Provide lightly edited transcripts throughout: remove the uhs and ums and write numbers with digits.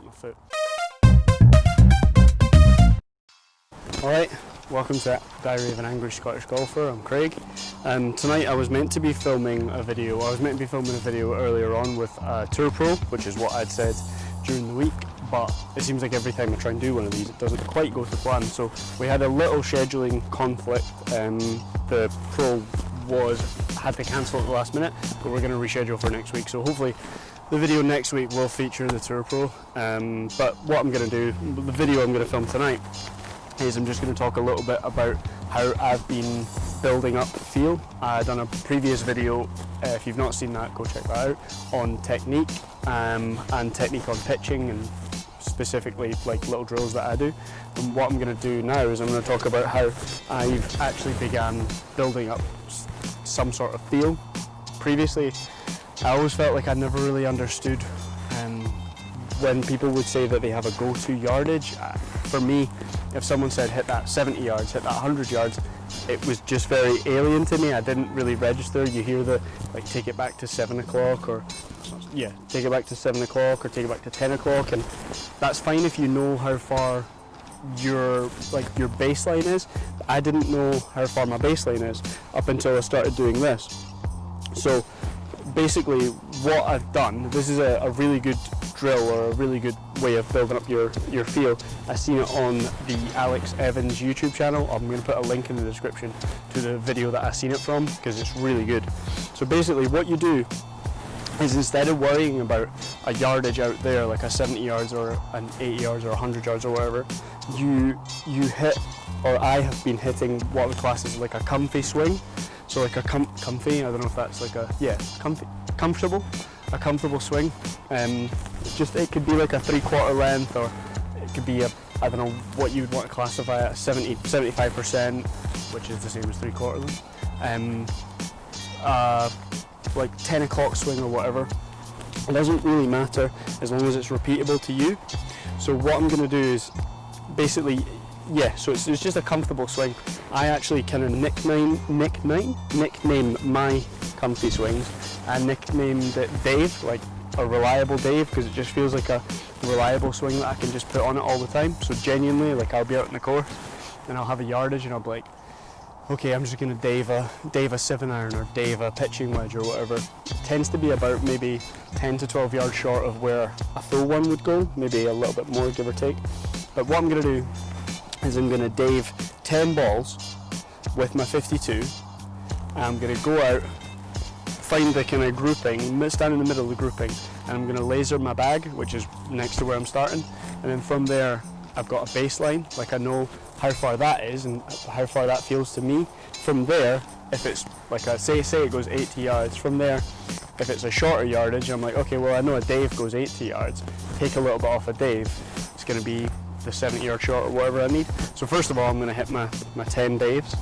my foot. Alright, welcome to Diary of an Angry Scottish Golfer. I'm Craig. Tonight I was meant to be filming a video, earlier on with Tour Pro, which is what I'd said during the week, but it seems like every time I try and do one of these it doesn't quite go to plan, so we had a little scheduling conflict. The Pro had to cancel at the last minute, but we're going to reschedule for next week, so hopefully the video next week will feature the Tour Pro. But what I'm going to do, the video I'm going to film tonight, is I'm just going to talk a little bit about how I've been building up feel. I've done a previous video, if you've not seen that, go check that out, on technique and technique on pitching, and specifically like little drills that I do. And what I'm going to do now is I'm going to talk about how I've actually began building up some sort of feel. Previously I always felt like I never really understood when people would say that they have a go-to yardage. For me, if someone said hit that 70 yards, hit that 100 yards, it was just very alien to me. I didn't really register. You hear the like take it back to 7 o'clock, or yeah, take it back to 7 o'clock, or take it back to 10 o'clock, and that's fine if you know how far your baseline is. I didn't know how far my baseline is up until I started doing this. So basically what I've done, this is a really good drill, or a really good way of building up your feel. I've seen it on the Alex Evans YouTube channel. I'm going to put a link in the description to the video that I've seen it from, because it's really good. So basically what you do is, instead of worrying about a yardage out there, like a 70 yards or an 80 yards or 100 yards or whatever, you hit, or I have been hitting what the class is like a comfy swing. So like a comfy, I don't know if that's like a, yeah, a comfortable swing. It could be like a 3/4 length, or it could be I don't know what you would want to classify at 75%, which is the same as 3/4 length. Like 10 o'clock swing or whatever. It doesn't really matter as long as it's repeatable to you. So what I'm going to do is basically, yeah, so it's just a comfortable swing. I actually kind of nickname my comfy swings. I nicknamed it Dave, like a reliable Dave, because it just feels like a reliable swing that I can just put on it all the time. So genuinely, like I'll be out in the course and I'll have a yardage and I'll be like, okay, I'm just going to Dave a 7-iron or Dave a pitching wedge or whatever. It tends to be about maybe 10 to 12 yards short of where a full one would go, maybe a little bit more, give or take. But what I'm going to do is I'm going to Dave 10 balls with my 52. I'm going to go out, find the kind of grouping, stand in the middle of the grouping, and I'm going to laser my bag, which is next to where I'm starting, and then from there I've got a baseline, like I know how far that is and how far that feels to me. From there, if it's like say it goes 80 yards, from there, if it's a shorter yardage, I'm like, okay, well I know a Dave goes 80 yards, take a little bit off a Dave, it's going to be the 70 yard shot or whatever I need. So first of all, I'm going to hit my 10 Daves.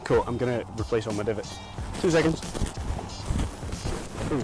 Cool, I'm going to replace all my divots. 2 seconds. Ooh.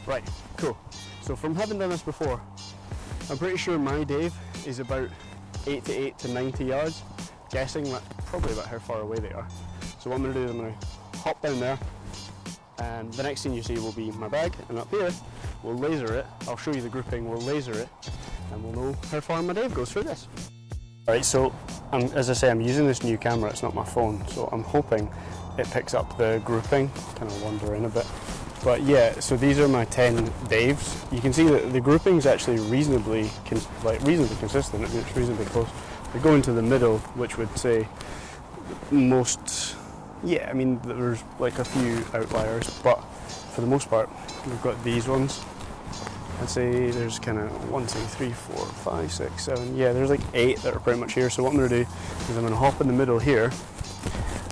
Right, cool. So from having done this before, I'm pretty sure my Dave is about 88 to 90 yards, guessing that probably about how far away they are. So what I'm going to do is I'm going to hop down there, and the next thing you see will be my bag, and up here we'll laser it. I'll show you the grouping, we'll laser it, and we'll know how far my Dave goes for this. Alright, so as I say, I'm using this new camera, it's not my phone, so I'm hoping it picks up the grouping. Kind of wander in a bit. But yeah, so these are my 10 Daves. You can see that the grouping is actually reasonably consistent. I mean, it's reasonably close. We go into the middle, which would say most, yeah, I mean, there's like a few outliers, but for the most part, we've got these ones. I'd say there's kind of 1, 2, 3, 4, 5, 6, 7, yeah, there's like 8 that are pretty much here. So what I'm going to do is I'm going to hop in the middle here,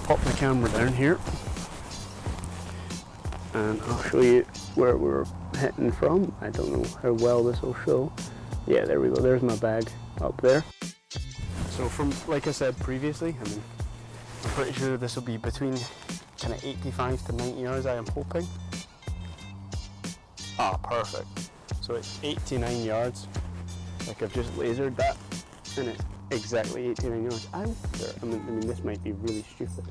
pop the camera down here, and I'll show you where we're hitting from. I don't know how well this will show. Yeah, there we go, there's my bag up there. So from, like I said previously, I mean, I'm pretty sure this will be between kind of 85 to 90 yards, I am hoping. Ah, perfect. So it's 89 yards. Like I've just lasered that, and it's exactly 89 yards. I mean, this might be really stupid.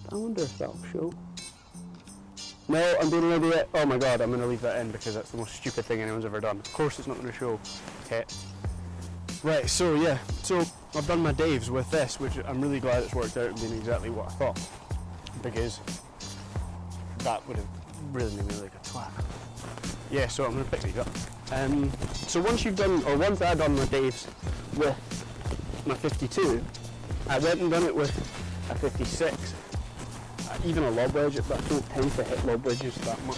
But I wonder if that'll show. No, I'm being an idiot. Oh my god, I'm going to leave that in because that's the most stupid thing anyone's ever done. Of course it's not going to show. Okay. Right, so yeah, so I've done my Daves with this, which I'm really glad it's worked out and been exactly what I thought. Because that would have really made me look like a twat. Yeah, so I'm going to pick these up. So once I've done my Daves with my 52, I went and done it with a 56. Even a lob wedge, but I don't tend to hit lob wedges that much,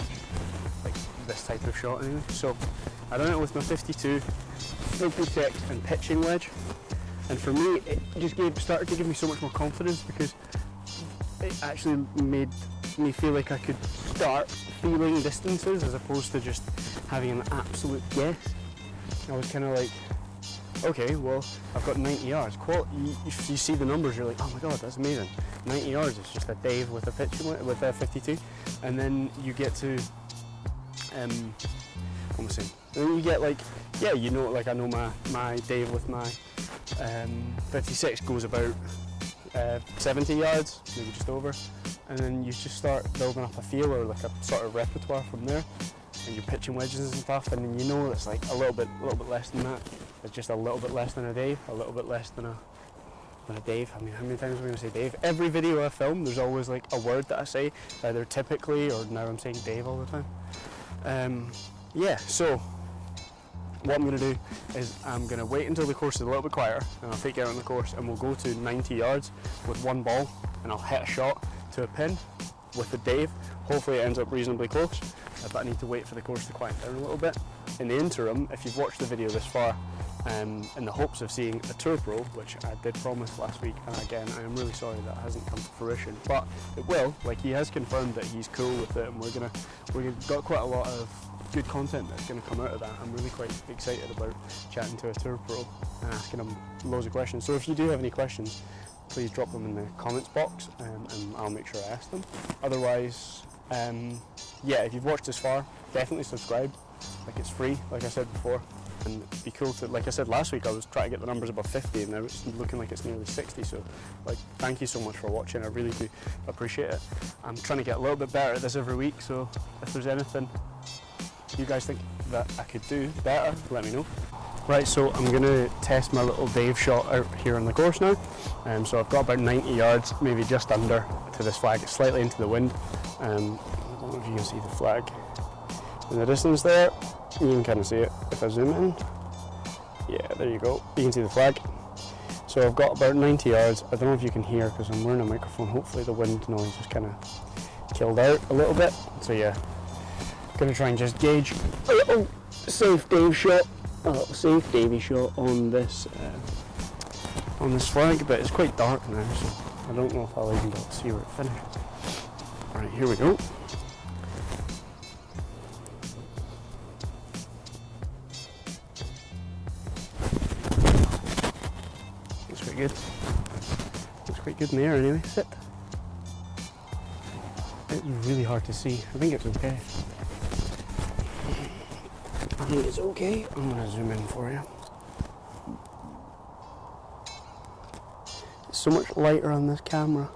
like this type of shot anyway. So I done it with my 52, 56 and pitching wedge, and for me it just started to give me so much more confidence because it actually made me feel like I could start feeling distances as opposed to just having an absolute guess. I was kind of like, okay, well, I've got 90 yards. If you see the numbers, you're like, oh my god, that's amazing. 90 yards is just a Dave with a pitch with a 52, and then you get to, what am I saying? And then you get like, yeah, you know, like I know my Dave with my 56 goes about 70 yards, maybe just over, and then you just start building up a feel or like a sort of repertoire from there, and you're pitching wedges and stuff, and then you know it's like a little bit less than that. It's just a little bit less than a Dave, a little bit less than a Dave. I mean, how many times am I going to say Dave? Every video I film, there's always like a word that I say, either typically or now I'm saying Dave all the time. Yeah, so what I'm going to do is I'm going to wait until the course is a little bit quieter, and I'll take you out on the course and we'll go to 90 yards with one ball, and I'll hit a shot to a pin with the Dave. Hopefully it ends up reasonably close, but I need to wait for the course to quiet down a little bit. In the interim, if you've watched the video this far, in the hopes of seeing a Tour Pro, which I did promise last week, and again I am really sorry that hasn't come to fruition, but it will. Like, he has confirmed that he's cool with it, and we've got quite a lot of good content that's going to come out of that. I'm really quite excited about chatting to a Tour Pro and asking him loads of questions. So if you do have any questions, please drop them in the comments box, and I'll make sure I ask them. Otherwise, yeah, if you've watched this far, definitely subscribe. Like, it's free, like I said before, and it'd be cool to, like I said last week, I was trying to get the numbers above 50 and now it's looking like it's nearly 60, so like, thank you so much for watching. I really do appreciate it. I'm trying to get a little bit better at this every week, so if there's anything you guys think that I could do better, let me know. Right, so I'm going to test my little Dave shot out here on the course now. So I've got about 90 yards, maybe just under, to this flag. It's slightly into the wind. I don't know if you can see the flag in the distance there. You can kind of see it if I zoom in. Yeah, there you go. You can see the flag. So I've got about 90 yards. I don't know if you can hear because I'm wearing a microphone. Hopefully the wind noise is kind of killed out a little bit. So yeah, going to try and just gauge a little safe Dave shot. A little safe Davey shot on this flag, but it's quite dark now, so I don't know if I'll even be able to see where it finishes. Right, here we go. Looks quite good. Looks quite good in the air anyway. Sit. It's really hard to see. I think it's okay. I think it's okay. I'm going to zoom in for you. It's so much lighter on this camera.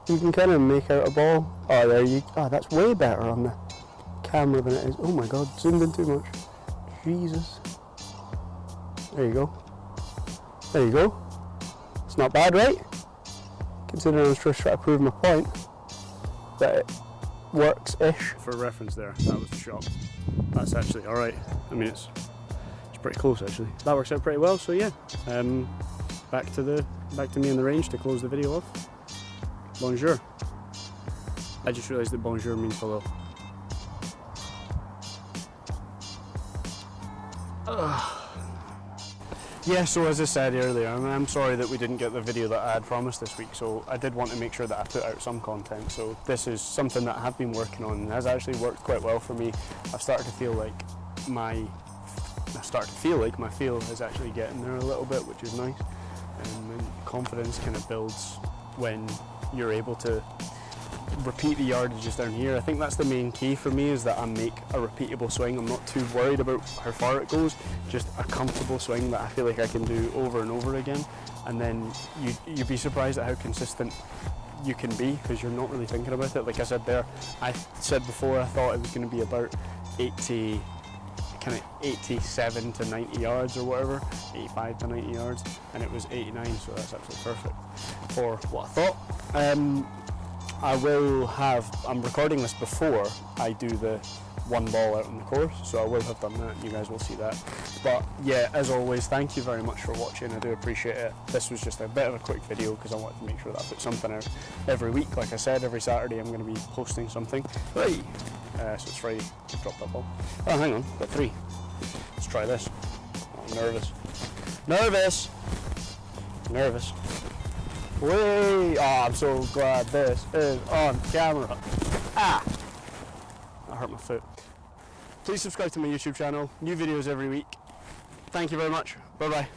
You can kind of make out a ball. Oh, there you. Oh, that's way better on the camera than it is. Oh my god, zoomed in too much. Jesus. There you go. There you go. It's not bad, right? Considering I was just trying to prove my point that it works-ish. For reference there, that was the shot. That's actually alright. I mean, it's pretty close actually. That works out pretty well, so yeah. Back to me in the range to close the video off. Bonjour. I just realised that bonjour means hello. Yeah, so as I said earlier, I'm sorry that we didn't get the video that I had promised this week, so I did want to make sure that I put out some content. So this is something that I have been working on and has actually worked quite well for me. I've started to feel like my feel is actually getting there a little bit, which is nice. And confidence kind of builds when you're able to repeat the yardages down here. I think that's the main key for me, is that I make a repeatable swing. I'm not too worried about how far it goes, just a comfortable swing that I feel like I can do over and over again. And then you'd be surprised at how consistent you can be, because you're not really thinking about it. Like I said there, I said before I thought it was going to be about 87 to 90 yards or whatever, 85 to 90 yards, and it was 89, so that's absolutely perfect for what I thought. I'm recording this before I do the one ball out on the course, so I will have done that, and you guys will see that. But yeah, as always, thank you very much for watching. I do appreciate it. This was just a bit of a quick video because I wanted to make sure that I put something out every week. Like I said, every Saturday I'm going to be posting something. Right. So it's Friday. Drop that ball. Oh, hang on, got 3. Let's try this. Oh, nervous. Whee! Oh, I'm so glad this is on camera. Ah! That hurt my foot. Please subscribe to my YouTube channel. New videos every week. Thank you very much. Bye bye.